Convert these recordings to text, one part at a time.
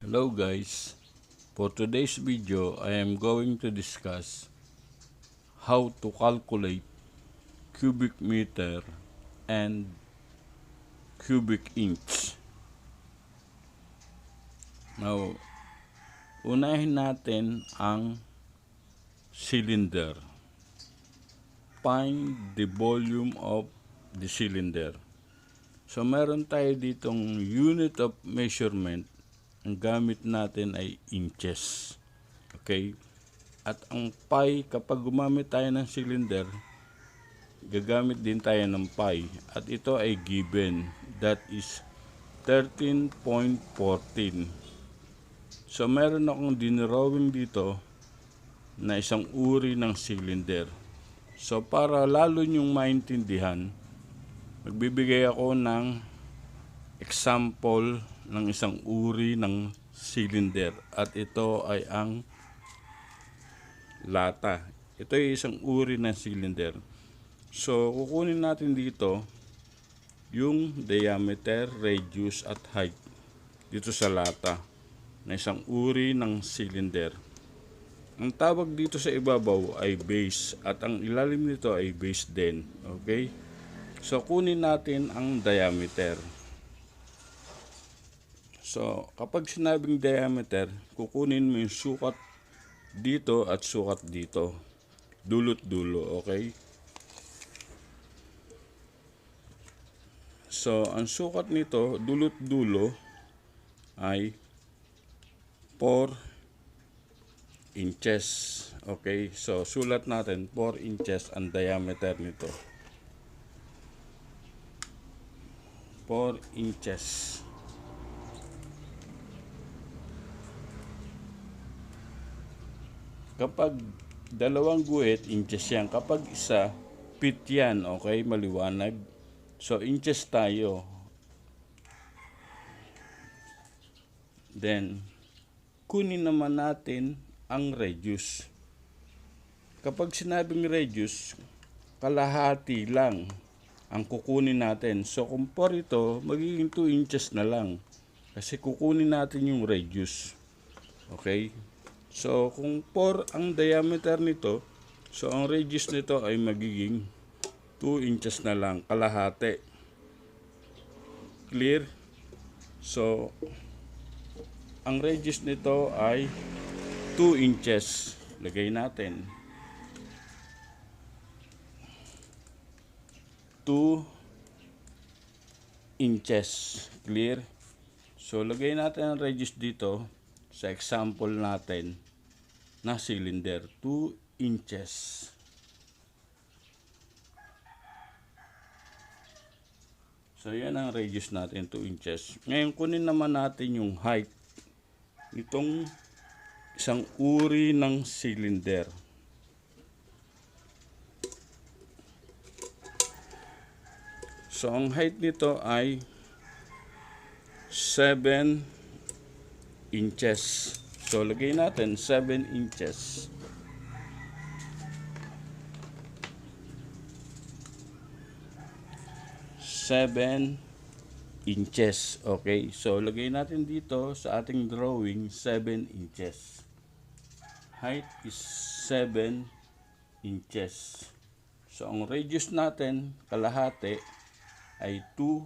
Hello guys, for today's video I am going to discuss how to calculate cubic meter and cubic inch. Now, unahin natin ang cylinder. Find the volume of the cylinder. So meron tayo ditong unit of measurement. Ang gamit natin ay inches. Okay? At ang pi, kapag gumamit tayo ng cylinder, gagamit din tayo ng pi. At ito ay given. That is 13.14. So meron akong dinrawing dito na isang uri ng cylinder. So para lalo nyong maintindihan, magbibigay ako ng example ng isang uri ng cylinder at ito ay ang lata. Ito ay isang uri ng cylinder. So kukunin natin dito yung diameter, radius at height dito sa lata na isang uri ng cylinder. Ang tawag dito sa ibabaw ay base at ang ilalim nito ay base din. Okay? So kunin natin ang diameter. So, kapag sinabing diameter, kukunin mo yung sukat dito at sukat dito. Dulot-dulo, okay? So, ang sukat nito, dulot-dulo, ay 4 inches. Okay? So, sulat natin, 4 inches ang diameter nito. 4 inches. Kapag dalawang guhit, inches yan. Kapag isa, feet yan. Okay, maliwanag. So, inches tayo. Then, kunin naman natin ang radius. Kapag sinabing radius, kalahati lang ang kukunin natin. So, kung 4 ito, magiging 2 inches na lang. Kasi kukunin natin yung radius. Okay? So, kung 4 ang diameter nito, so ang radius nito ay magiging 2 inches na lang, kalahati. Clear? So, ang radius nito ay 2 inches. Lagay natin. 2 inches. Clear? So, lagay natin ang radius dito sa example natin na cylinder, 2 inches. So, yan ang radius natin, 2 inches. Ngayon, kunin naman natin yung height nitong isang uri ng cylinder. So, ang height nito ay 7 inches. So, lagay natin 7 inches. Okay, so lagay natin dito sa ating drawing 7 inches. Height is 7 inches. So, ang radius natin, kalahati, ay 2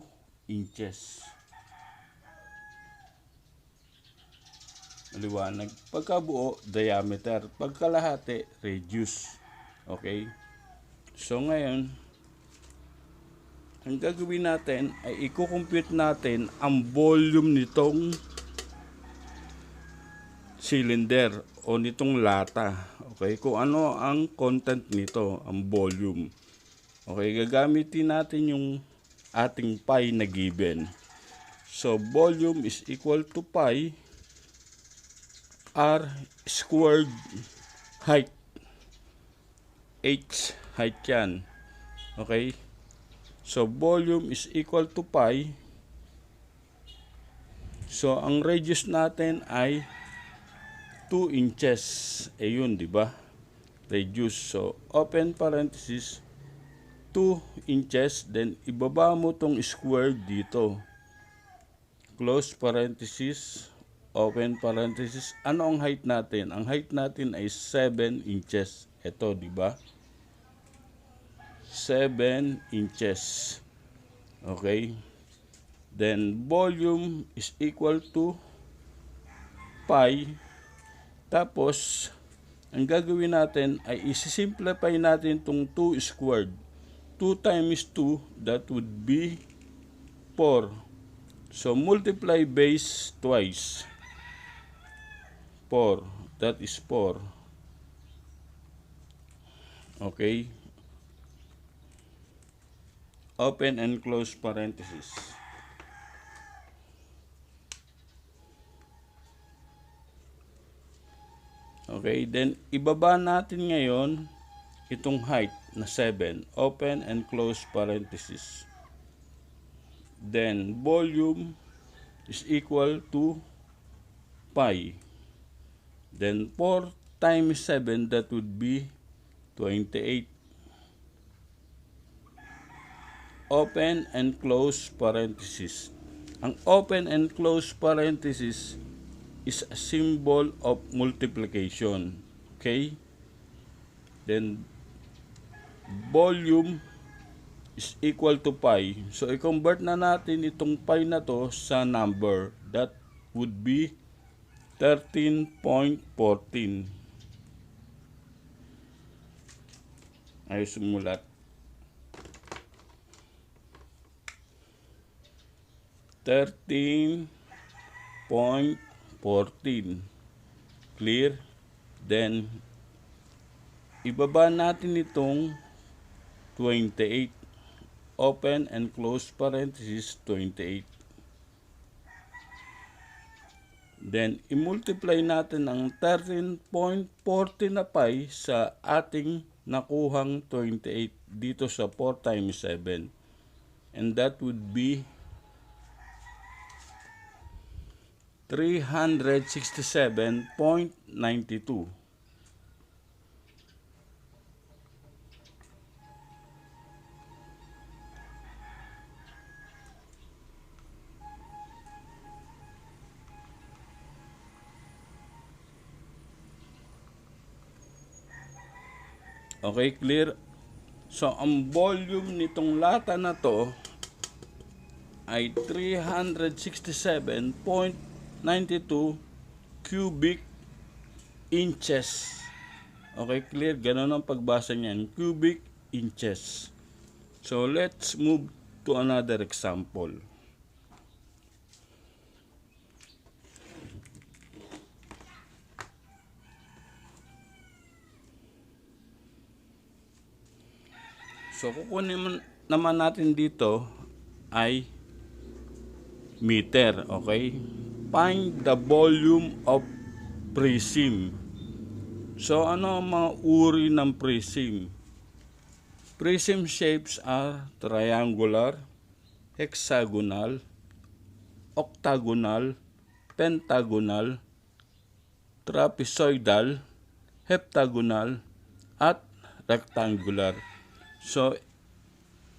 inches. Maliwanag. Pagkabuo, diameter. Pagkalahati, radius. Okay? So, ngayon, ang gagawin natin ay i-compute natin ang volume nitong cylinder o nitong lata. Okay? Kung ano ang content nito, ang volume. Okay? Gagamitin natin yung ating pi na given. So, volume is equal to pi R squared height. H height yan. Okay? So, volume is equal to pi. So, ang radius natin ay 2 inches. Eh yun, di ba? Radius. So, open parenthesis, 2 inches. Then, ibaba mo tong squared dito. Close parenthesis. open parenthesis. Ano ang height natin? Ang height natin ay 7 inches. Ito, di ba? 7 inches. Okay? Then, volume is equal to pi. Tapos, ang gagawin natin ay isi-simplify natin itong 2 squared. 2 times 2, that would be 4. So, multiply base twice. 4. That is 4. Okay? Open and close parenthesis. Okay, then ibaba natin ngayon itong height na 7. Open and close parenthesis. Then volume is equal to pi. Then 4 times 7, that would be 28. Open and close parenthesis. Ang open and close parenthesis is a symbol of multiplication. Okay? Then, volume is equal to pi. So, i-convert na natin itong pi na to sa number. That would be 13.14. Ay, sumulat. 13.14. Clear? Then, ibaba natin itong 28. Open and close parenthesis, 28. Then, i-multiply natin ang 13.14 na pi sa ating nakuhang 28 dito sa 4 times 7. And that would be 367.92. Okay, clear? So, ang volume nitong lata na to ay 367.92 cubic inches. Okay, clear? Ganun ang pagbasa niyan. Cubic inches. So, let's move to another example. So, kukunin naman natin dito ay meter, okay? Find the volume of prism. So, ano ang mga uri ng prism? Prism shapes are triangular, hexagonal, octagonal, pentagonal, trapezoidal, heptagonal, at rectangular. So,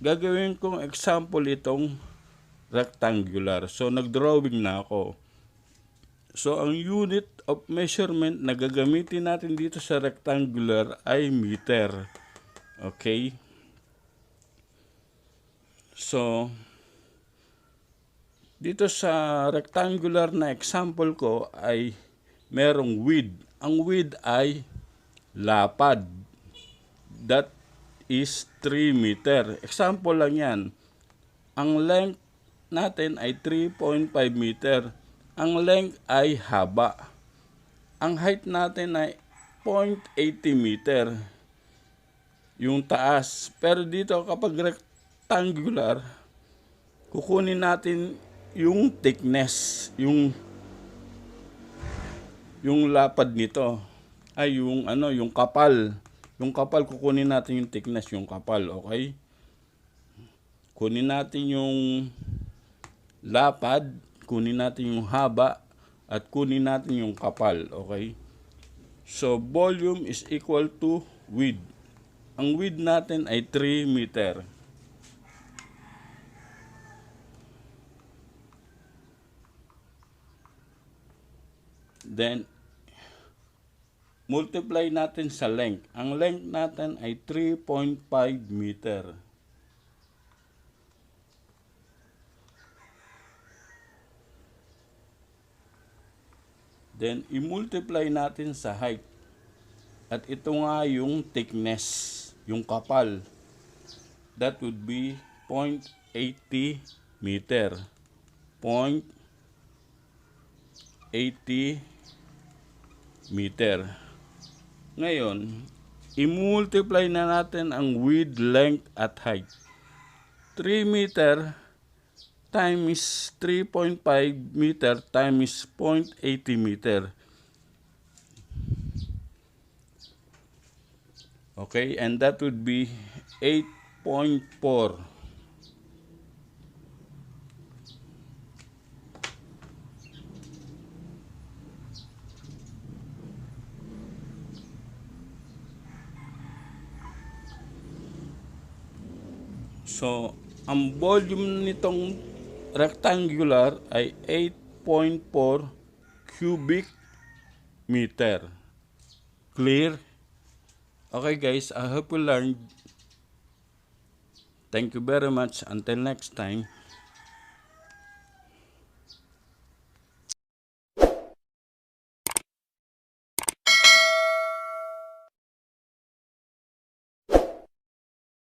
gagawin kong example itong rectangular. So, nag-drawing na ako. So, ang unit of measurement na gagamitin natin dito sa rectangular ay meter. Okay? So, dito sa rectangular na example ko ay merong width. Ang width ay lapad. That is 3 meter. Example lang yan. Ang length natin ay 3.5 meter. Ang length ay haba. Ang height natin ay 0.80 meter. Yung taas. Pero dito kapag rectangular, kukunin natin yung thickness, yung lapad nito. Ay yung kapal. Yung kapal, kukunin natin yung thickness, yung kapal, okay? Kunin natin yung lapad, kunin natin yung haba, at kunin natin yung kapal, okay? So, volume is equal to width. Ang width natin ay 3 meter. Then, multiply natin sa length. Ang length natin ay 3.5 meter. Then, i-multiply natin sa height. At ito nga yung thickness, yung kapal. That would be 0.80 meter. 0.80 meter. Ngayon, i-multiply na natin ang width, length, at height. 3 meter times 3.5 meter times 0.80 meter. Okay, and that would be 8.4. So, ang volume nitong rectangular ay 8.4 cubic meter. Clear? Okay guys, I hope you learned. Thank you very much. Until next time.